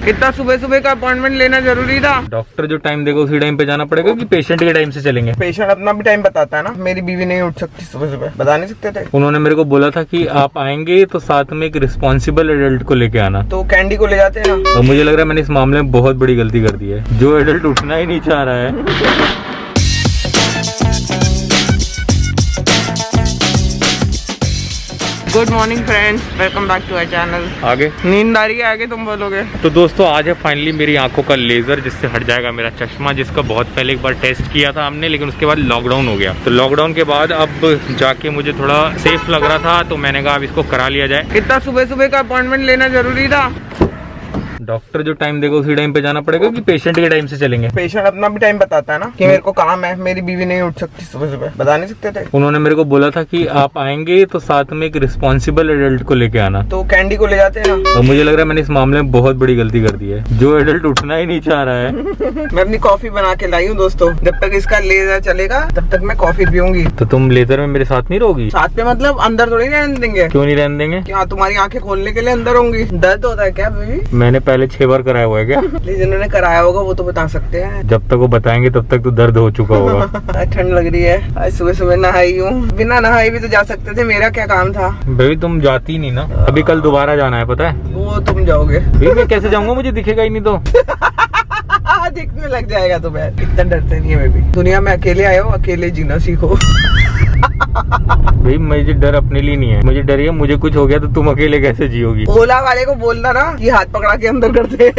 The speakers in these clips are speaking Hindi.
इतना सुबह सुबह का अपॉइंटमेंट लेना जरूरी था? डॉक्टर जो टाइम देगा उसी टाइम पे जाना पड़ेगा कि पेशेंट के टाइम से चलेंगे? पेशेंट अपना भी टाइम बताता है ना। मेरी बीवी नहीं उठ सकती सुबह सुबह, बता नहीं सकते थे? उन्होंने मेरे को बोला था कि आप आएंगे तो साथ में एक रिस्पॉन्सिबल एडल्ट को लेके आना। तो कैंडी को ले जाते हैं ना। और मुझे लग रहा है मैंने इस मामले में बहुत बड़ी गलती कर दी है। जो एडल्ट उठना ही नहीं चाह रहा है। Good morning friends, welcome back to our channel. आगे नींद आ रही है, आगे तुम बोलोगे। तो दोस्तों आज है फाइनली मेरी आंखों का लेजर, जिससे हट जाएगा मेरा चश्मा, जिसका बहुत पहले एक बार टेस्ट किया था हमने, लेकिन उसके बाद लॉकडाउन हो गया। तो लॉकडाउन के बाद अब जाके मुझे थोड़ा सेफ लग रहा था, तो मैंने कहा अब इसको करा लिया जाए। इतना सुबह सुबह का अपॉइंटमेंट लेना जरूरी था? डॉक्टर जो टाइम देगा उसी टाइम पे जाना पड़ेगा कि पेशेंट के टाइम से चलेंगे? पेशेंट अपना भी टाइम बताता है ना कि मेरे को काम है। मेरी बीवी नहीं उठ सकती सुबह सुबह, बता नहीं सकते थे? उन्होंने मेरे को बोला था कि आप आएंगे तो साथ में एक रिस्पॉन्सिबल एडल्ट को लेके आना। तो कैंडी को ले जाते हैं ना। और मुझे लग रहा है मैंने इस मामले में बहुत बड़ी गलती कर दी है। जो एडल्ट उठना ही नहीं चाह रहा है। मैं अपनी कॉफी बना के लाई हूँ दोस्तों। जब तक इसका लेजर चलेगा तब तक मैं कॉफी पीऊंगी। तो तुम लेजर में मेरे साथ नहीं रहोगी? साथ में मतलब अंदर थोड़ी रहने देंगे। क्यों नहीं रहने देंगे? क्या तुम्हारी आंखें खोलने के लिए अंदर होंगी? दर्द होता है क्या बेबी? मैंने पहले 6 बार कराया हुआ है क्या? जिन्होंने कराया होगा वो तो बता सकते हैं। जब तक वो बताएंगे तब तक तो दर्द हो चुका होगा। ठंड लग रही है, आज सुबह सुबह नहाई हूँ। बिना नहाई भी तो जा सकते थे, मेरा क्या काम था? बेबी तुम जाती नहीं ना। अभी कल दोबारा जाना है, पता है? वो तुम जाओगे। बेबी मैं कैसे जाऊंगा, मुझे दिखेगा ही नहीं तो। दिखने लग जाएगा तुम्हें। इतना डरते नहीं है बेबी। दुनिया में अकेले आए हो, अकेले जीना सीखो। भाई मुझे डर अपने लिए नहीं है, मुझे डर है मुझे कुछ हो गया तो तुम अकेले कैसे जियोगी? ओला वाले को बोलना ना कि हाथ पकड़ा के अंदर कर दे।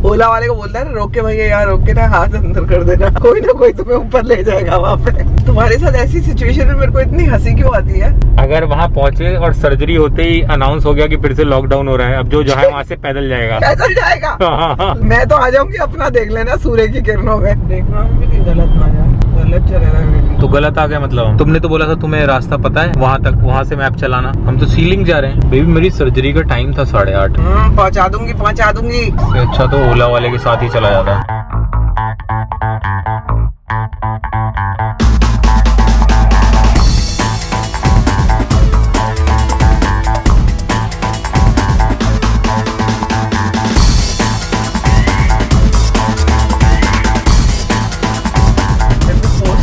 ओला वाले को बोलता है ना, रोक के भैया यहाँ रोक के ना हाथ अंदर कर देना, कोई ना कोई तुम्हें ऊपर ले जाएगा वहाँ पे। तुम्हारे साथ ऐसी सिचुएशन में मेरे को इतनी हंसी क्यों आती है? अगर वहाँ पहुँचे और सर्जरी होते ही अनाउंस हो गया कि फिर से लॉकडाउन हो रहा है, अब जो है वहाँ से पैदल जाएगा। पैदल जाएगा? मैं तो आ जाऊंगी, अपना देख लेना सूर्य की किरणों में। देखना भी गलत ना जाए, गलत चलेगा। तो गलत आ गया मतलब? तुमने तो बोला था तुम्हें रास्ता पता है वहाँ तक, वहाँ से मैप चलाना। हम तो सीलिंग जा रहे हैं। बेबी मेरी सर्जरी का टाइम था 8:30। पहुँचा दूंगी। अच्छा तो ओला वाले के साथ ही चला जाता।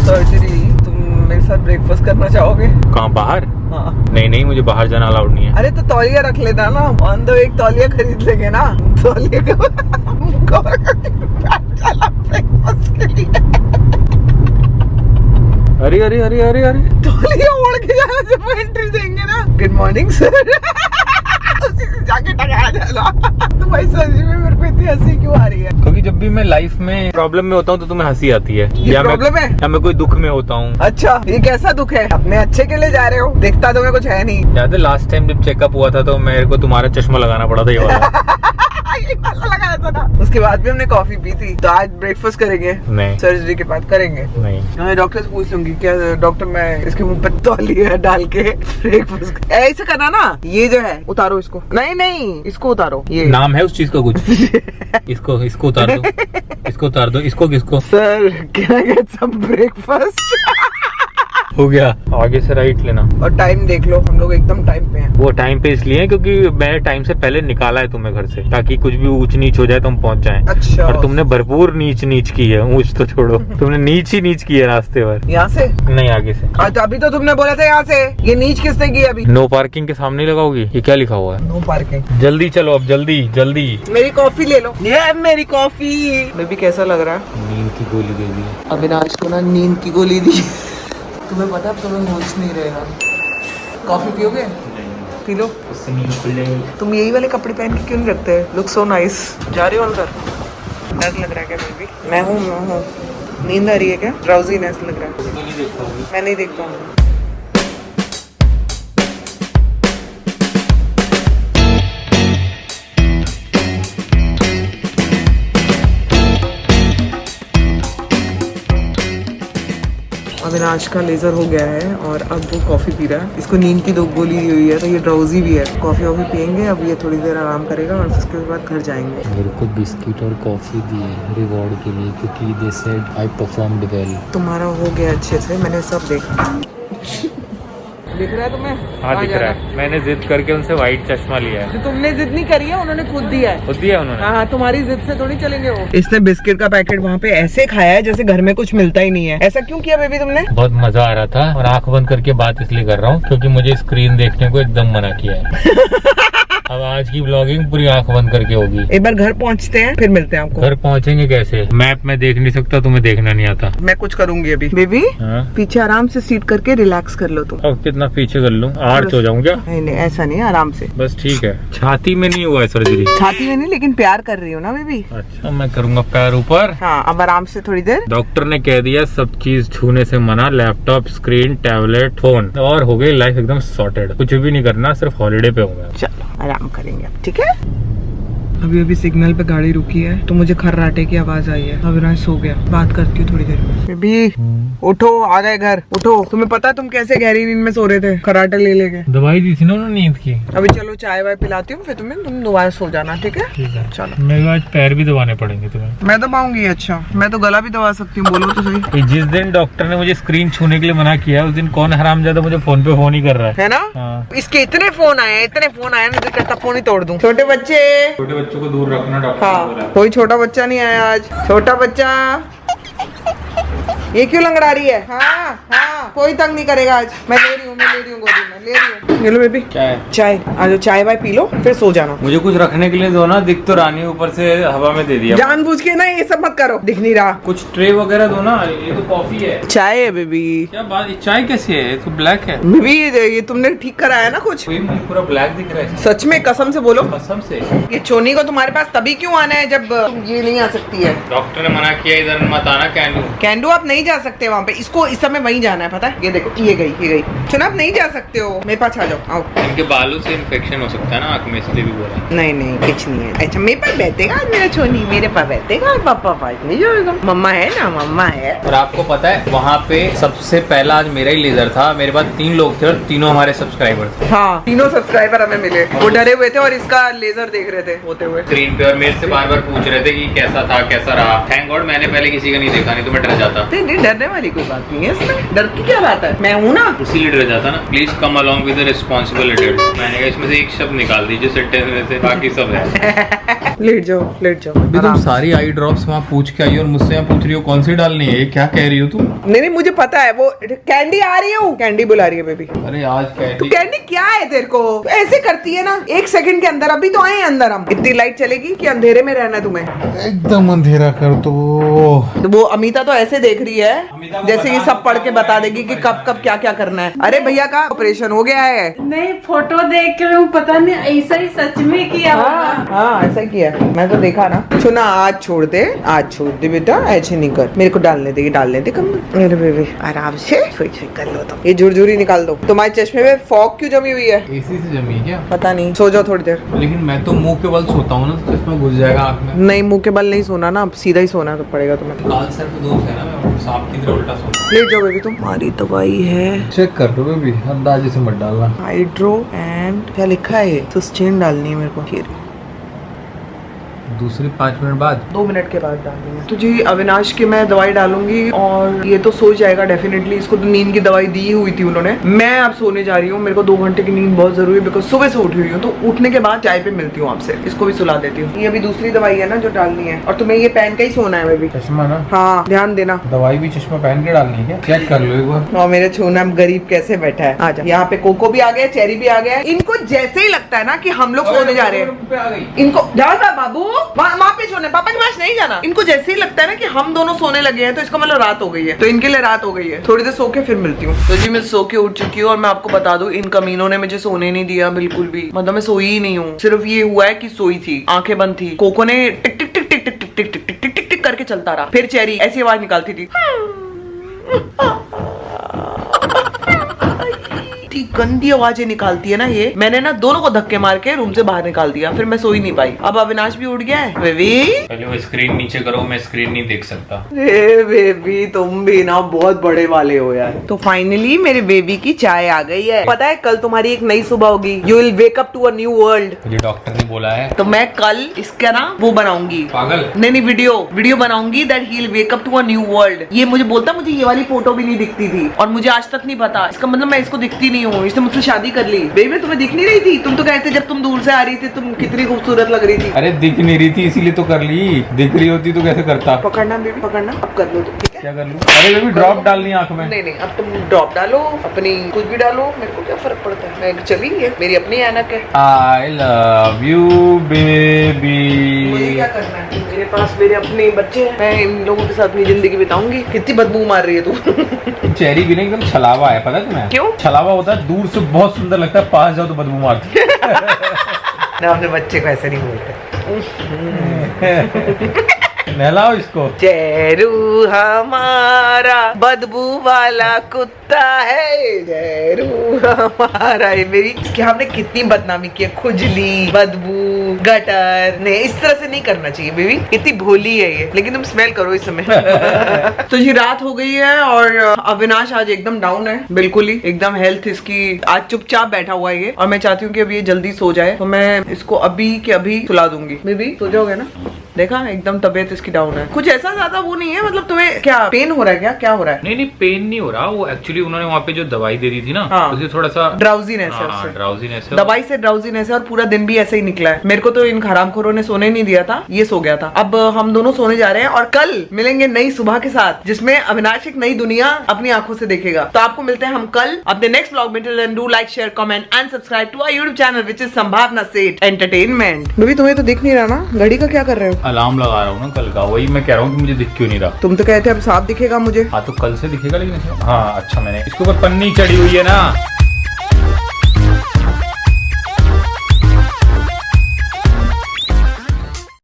सर्जरी तुम मेरे साथ ब्रेकफास्ट करना चाहोगे? कहाँ, बाहर? हाँ। नहीं मुझे बाहर जाना अलाउड नहीं है। अरे तो तौलिया रख लेना ना, ऑन द एक तौलिया खरीद लेंगे ना। तौलिया ब्रेकफास्ट के लिए। अरे तौलिया ओढ़ के जाना जब एंट्री देंगे ना। Good morning sir. जाके टकरा जाना। तुम्हारी सर्जरी में मेरे को इतनी हंसी क्यों आ रही है? क्योंकि जब भी मैं लाइफ में प्रॉब्लम में होता हूँ तो तुम्हें हंसी आती है। ये प्रॉब्लम है? या मैं कोई दुख में होता हूँ। अच्छा ये कैसा दुख है? अपने अच्छे के लिए जा रहे हो, दिखता तुम्हें कुछ है नहीं। याद है लास्ट टाइम जब चेकअप हुआ था तो मेरे को तुम्हारा चश्मा लगाना पड़ा था, ये वाला। ये वाला लगाया था ना। उसके बाद भी हमने कॉफी पी थी। तो आज ब्रेकफास्ट करेंगे? नहीं। सर्जरी के बाद करेंगे? नहीं। मैं डॉक्टर से पूछ लूंगी, क्या डॉक्टर मैं इसके मुंह पे तौलिया डाल के ब्रेकफास्ट ऐसे करना ना। ये जो है उतारो इसको। नहीं इसको उतारो। ये नाम है उस चीज का कुछ? इसको उतार दो। इसको उतार दो। इसको किसको? Sir can I get some breakfast? हो गया, आगे से राइट लेना। और टाइम देख लो, हम लोग एकदम टाइम पे हैं। वो टाइम पे इसलिए क्योंकि मैंने टाइम से पहले निकाला है तुम्हें घर से, ताकि कुछ भी ऊंच नीच हो जाए तो हम पहुंच जाएं। अच्छा। और तुमने भरपूर नीच की है, ऊंच तो छोड़ो। तुमने नीच की है रास्ते पर। यहाँ से नहीं, आगे से। तो अभी तो तुमने बोला था यहाँ से। ये नीच किसने की अभी? नो पार्किंग के सामने लगाओगी? ये क्या लिखा हुआ है? No parking. जल्दी चलो अब, जल्दी। मेरी कॉफी ले लो। ये मेरी कॉफी। बेबी कैसा लग रहा है? नींद की गोली दे दी। अविनाश को ना नींद की गोली दी। तुम्हें पता है तुम्हें होश नहीं रहेगा। कॉफी पियोगे? P low. उससे नींद खुल जाएगी। तुम यही वाले कपड़े पहन के क्यों नहीं रखते? Look so nice. जा रही हो अंदर? डर लग रहा है क्या बेबी? मैं हूँ। नींद आ रही है क्या? ड्राउजीनेस लग रहा है? मैं नहीं देख पाऊंगी। अविनाश का लेजर हो गया है और अब वो कॉफी पी रहा है। इसको नींद की 2 गोली दी हुई है तो ये ड्राउजी भी है। कॉफी वॉफी पियेंगे, अब ये थोड़ी देर आराम करेगा और उसके बाद घर जाएंगे। मेरे को बिस्किट और कॉफी दिए रिवॉर्ड के लिए, क्योंकि they said I performed well. तुम्हारा हो गया अच्छे से, मैंने सब देखा। दिख रहा है तुम्हें? हाँ दिख रहा है। मैंने जिद करके उनसे व्हाइट चश्मा लिया है। तो तुमने जिद नहीं करी है, उन्होंने खुद दिया है। खुद दिया उन्होंने? हाँ, तुम्हारी जिद से थोड़ी चलेंगे वो। इसने बिस्किट का पैकेट वहाँ पे ऐसे खाया है जैसे घर में कुछ मिलता ही नहीं है। ऐसा क्यों किया बेबी तुमने? बहुत मजा आ रहा था और आंख बंद करके बात इसलिए कर रहा हूँ क्योंकि मुझे स्क्रीन देखने को एकदम मना किया है। अब आज की व्लॉगिंग पूरी आंख बंद करके होगी। एक बार घर पहुँचते हैं फिर मिलते हैं आपको। घर पहुँचेंगे कैसे? मैप में देख नहीं सकता, तुम्हें देखना नहीं आता। मैं कुछ करूंगी अभी। बेबी पीछे आराम से सीट करके रिलैक्स कर लो तुम। अब कितना पीछे कर लूँ? आर्च हो जाऊँ क्या? नहीं नहीं, ऐसा नहीं, आराम से बस ठीक है। छाती में नहीं हुआ है सर्जरी? छाती में नहीं, लेकिन प्यार कर रही हो ना बेबी। अच्छा, मैं करूँगा पैर ऊपर। हाँ, अब आराम से थोड़ी देर। डॉक्टर ने कह दिया सब चीज छूने से मना, लैपटॉप, स्क्रीन, टैबलेट, फोन, और हो गई लाइफ एकदम सॉर्टेड। कुछ भी नहीं करना, सिर्फ हॉलीडे पे हूँ मैं। चलो आराम करेंगे, ठीक है। अभी सिग्नल पे गाड़ी रुकी है तो मुझे खर्राटे की आवाज आई है। अविनाश सो गया, बात करती हूँ थोड़ी देर में। बेबी उठो, आ गए घर, उठो। तुम्हें पता है तुम कैसे गहरी नींद में सो रहे थे? खर्राटे ले लेके। दवाई दी थी ना उन्होंने नींद की। अभी चलो चाय वाय पिलाती हूँ, फिर तुम दोबारा सो जाना, ठीक है? ठीक है चलो। मेरे आज पैर भी दबाने पड़ेंगे तुम्हें। मैं दबाऊंगी? अच्छा, मैं तो गला भी दबा सकती हूँ, बोलो तो सही। जिस दिन डॉक्टर ने मुझे स्क्रीन छूने के लिए मना किया उस दिन कौन हरामजादा मुझे फोन पे फोन ही कर रहा है ना? हाँ। इसके इतने फोन आए ना, तो कहता फोन ही तोड़ दूं। छोटे बच्चे, छोटे बच्चों को दूर रखना डॉक्टर ने हाँ, बोला। कोई छोटा बच्चा नहीं आया आज। छोटा बच्चा ये क्यों लंगड़ा रही है? हाँ हाँ, कोई तंग नहीं करेगा आज। मैं ले रही हूँ गोदी में, ले रही हूँ। हेलो बेबी, चाय आ जाओ, चाय वाय पी लो फिर सो जाना। मुझे कुछ रखने के लिए दो ना, दिख तो रानी ऊपर से हवा में दे दिया। जानबूझ के ना ये सब मत करो, दिख नहीं रहा। कुछ ट्रे वगैरह दो ना, ये तो कॉफी है। चाय है बेबी। क्या बात, चाय कैसी है? ये तो ब्लैक है बेबी। ये तुमने ठीक कराया ना कुछ? पूरा ब्लैक दिख रहा है। सच में? कसम से बोलो। कसम से। ये चोनी को तुम्हारे पास तभी क्यों आना है जब ये नहीं आ सकती है? डॉक्टर ने मना किया इधर मत आना। कैंडू आप नहीं जा सकते वहाँ पे, इसको इस समय वहीं जाना है, पता है? ये देखो, ये गई। चुना आप नहीं जा सकते हो, मेरे पास आ जाओ, आओ। इनके बालों से इन्फेक्शन हो सकता है ना आँख में, इसलिए भी बोला। नहीं कुछ नहीं है। अच्छा, मेरे पास बैठेगा आज मेरा चोनी, मेरे पास बैठेगा और पापा पास नहीं जाएगा। मम्मा है ना, मम्मा है। और आपको पता है वहाँ पे सबसे पहला आज मेरा ही लेजर था। मेरे पास 3 लोग थे और तीनों हमारे सब्सक्राइबर थे। हाँ, तीनों सब्सक्राइबर हमें मिले। वो डरे हुए थे और इसका लेजर देख रहे थे होते हुए स्क्रीन पे, और मेरे से बार बार पूछ रहे थे कि कैसा था, कैसा रहा। थैंक गॉड मैंने पहले किसी का नहीं देखा, नहीं तो मैं डर जाता। नहीं, डरने वाली कोई बात नहीं है इसमें। डर की क्या बात है? मैं हूँ ना, उसीलिए डर जाता ना। Please come along with responsible adult. मैंने कहा इसमें से एक शब्द निकाल दीजिए सेंटेंस में से, बाकी सब है। लेट जाओ। अभी तुम सारी आई ड्रॉप्स वहाँ पूछ के आई और मुझसे यहाँ पूछ रही हो कौन सी डालनी है? ये क्या कह रही हो तुम? नहीं, मुझे पता है। वो कैंडी आ रही हूँ, कैंडी बुला रही है बेबी। अरे आज तो कैंडी क्या है तेरे को? ऐसे करती है ना 1 सेकंड के अंदर। अभी तो आए अंदर हम। इतनी लाइट चलेगी कि अंधेरे में रहना तुम्हें? एकदम अंधेरा कर दो। तो वो अमिता तो ऐसे देख रही है जैसे ये सब पढ़ के बता देगी कि कब कब क्या क्या करना है। अरे भैया का ऑपरेशन हो गया है। नहीं, फोटो देख के मैं पता नहीं ऐसा ही सच में किया। हाँ ऐसा ही किया, मैं तो देखा ना। सुना, आज छोड़ दे बेटा, ऐसे नहीं कर। मेरे को डालने दे कम। मेरे बेबी आराम से छुई कर लो। तो ये झुरझुरी निकाल दो। तुम्हारे चश्मे में फॉग क्यों जमी हुई है? एसी से जमी है क्या? पता नहीं, सो जाओ थोड़ी देर। लेकिन मैं तो मुंह के बल सोता हूँ ना, तो चश्मा घुस जाएगा आँख में। नहीं, मुंह के बल नहीं सोना ना, सीधा ही सोना तो पड़ेगा तुम्हें। काल सर पे दोस्त है ना, मैं सांप की तरह उल्टा सोता। लेट जाओ बेबी, तुम्हारी दवाई है। चेक कर दो बेबी, अंदाजे से मत डालना। हाइड्रो एंड क्या लिखा है? सस्टेन डालनी है मेरे को। दूसरी 5 मिनट बाद, 2 मिनट के बाद डालनी है। तो जी अविनाश की मैं दवाई डालूंगी और ये तो सो जाएगा डेफिनेटली। इसको तो नींद की दवाई दी हुई थी उन्होंने। मैं अब सोने जा रही हूँ। मेरे को 2 घंटे की नींद बहुत जरूरी है, बिकॉज सुबह से उठी हुई हूँ। तो उठने के बाद चाय पे मिलती हूँ आपसे। इसको भी सुला देती हूँ। ये अभी दूसरी दवाई है ना जो डालनी है, और तुम्हें ये पहन के ही सोना है बेबी। चश्मा ना? हाँ, ध्यान देना। दवाई भी चश्मा पहन के डालनी है क्या? चेक कर लो एक बार। और मेरे छोना गरीब कैसे बैठा है। आजा, यहाँ पे कोको भी आ गया, चेरी भी आ गया। इनको जैसे ही लगता है ना कि हम लोग सोने जा रहे हैं, इनको जाओ बाबू वहाँ पे सोने, पापा के पास नहीं जाना। इनको जैसे ही लगता है ना कि हम दोनों सोने लगे हैं, तो इसका मतलब रात हो गई है। तो इनके लिए रात हो गई है। थोड़ी देर सो के फिर मिलती हूँ। तो जी मैं सो के उठ चुकी हूँ और मैं आपको बता दूं, इन कमीनों ने मुझे सोने नहीं दिया बिल्कुल भी। मतलब मैं सोई ही नहीं हूँ। सिर्फ ये हुआ है कि सोई थी, आंखें बंद थी। कोको ने टिक टिक टिक टिक टिक टिक टिक टिक टिक टिक टिक टिक करके चलता रहा। फिर चेरी ऐसी आवाज निकालती थी। गंदी आवाजें निकालती है ना ये। मैंने ना दोनों को धक्के मार के रूम से बाहर निकाल दिया। फिर मैं सोई नहीं पाई। अब अविनाश भी उठ गया है। बेबी पहले वो स्क्रीन नीचे करो, मैं स्क्रीन नहीं देख सकता। बेबी तुम भी ना बहुत बड़े वाले हो यार। तो फाइनली मेरे बेबी की चाय आ गई है। पता है कल तुम्हारी एक नई सुबह होगी। You will wake up to a new world. मुझे डॉक्टर ने बोला है। तो मैं कल इसका ना वो बनाऊंगी। पागल? नहीं, वीडियो बनाऊंगी that he will wake up to a new world. ये मुझे बोलता, मुझे ये वाली फोटो भी नहीं दिखती थी और मुझे आज तक नहीं पता। इसका मतलब मैं इसको दिखती नहीं हूँ, इसने मुझसे शादी कर ली। बेबी मैं तुम्हें दिख नहीं रही थी? तुम तो कहते जब तुम दूर से आ रही थी तुम कितनी खूबसूरत लग रही थी। अरे दिख नहीं रही थी इसीलिए तो कर ली, दिख रही होती तो कैसे करता। पकड़ना बेबी, पकड़ना। अब कर लो तुम, ठीक है? क्या कर लूं? अरे बेबी ड्रॉप डालनी आंख में। नहीं नहीं, अब तुम ड्रॉप डालो, अपनी कुछ भी डालो, मेरे को क्या फर्क पड़ता है, मैं चली है, मेरी अपनी ऐनक है। I love you baby. मुझे क्या करना है, मेरे पास मेरे अपने बच्चे हैं, मैं इन लोगों के साथ अपनी जिंदगी बिताऊंगी। कितनी बदबू मार रही है तू। चेरी भी नहीं, एकदम छलावा है, पता है तुम्हें? क्यों? छलावा होता है, दूर से बहुत सुंदर लगता है, पास जाओ तो बदबू मारती है। ना अपने बच्चे को ऐसे नहीं बोलते। नहलाओ इसको। चेरू हमारा बदबू वाला कुत्ता है, चेरू हमारा। ये मेरी क्या हमने कितनी बदनामी की है, खुजली, बदबू, गटर। नहीं इस तरह से नहीं करना चाहिए बेबी, कितनी भोली है ये। लेकिन तुम स्मेल करो इस समय। तो जी रात हो गई है और अविनाश आज एकदम डाउन है, बिल्कुल ही एकदम हेल्थ इसकी आज चुपचाप बैठा हुआ है ये। और मैं चाहती हूँ कि अब ये जल्दी सो जाए, तो मैं इसको अभी के अभी सुला दूंगी। बेबी सो जाओगे ना? देखा एकदम तबीयत इसकी डाउन है। कुछ ऐसा ज्यादा वो नहीं है, मतलब तुम्हें क्या पेन हो रहा है? क्या हो रहा है? नहीं पेन नहीं हो रहा, वो एक्चुअली उन्होंने वहाँ पे जो दवाई दे दी थी ना, हाँ। उससे थोड़ा सा ड्राउजीनेस है उससे। ड्राउजीनेस है, दवाई से ड्राउजीनेस है और पूरा दिन भी ऐसे ही निकला है। मेरे को तो इन हरामखोरों ने सोने नहीं दिया था, ये सो गया था। अब हम दोनों सोने जा रहे हैं और कल मिलेंगे नई सुबह के साथ, जिसमें अविनाश एक नई दुनिया अपनी आंखों से देखेगा। तो आपको मिलते हैं हम कल अपने नेक्स्ट ब्लॉग में। Till then do like, share, comment and subscribe to our YouTube channel which is Sambhavna Seth entertainment. Baby तुम्हें तो दिख नहीं रहा ना, घड़ी का क्या कर रहे हो? अलार्म लगा रहा हूँ ना कल का, वही मैं कह रहा हूँ कि मुझे दिख क्यों नहीं रहा। तुम तो कहते अब साफ दिखेगा मुझे। हाँ तो कल से दिखेगा, लेकिन हाँ अच्छा मैंने इसके ऊपर पन्नी चढ़ी हुई है ना।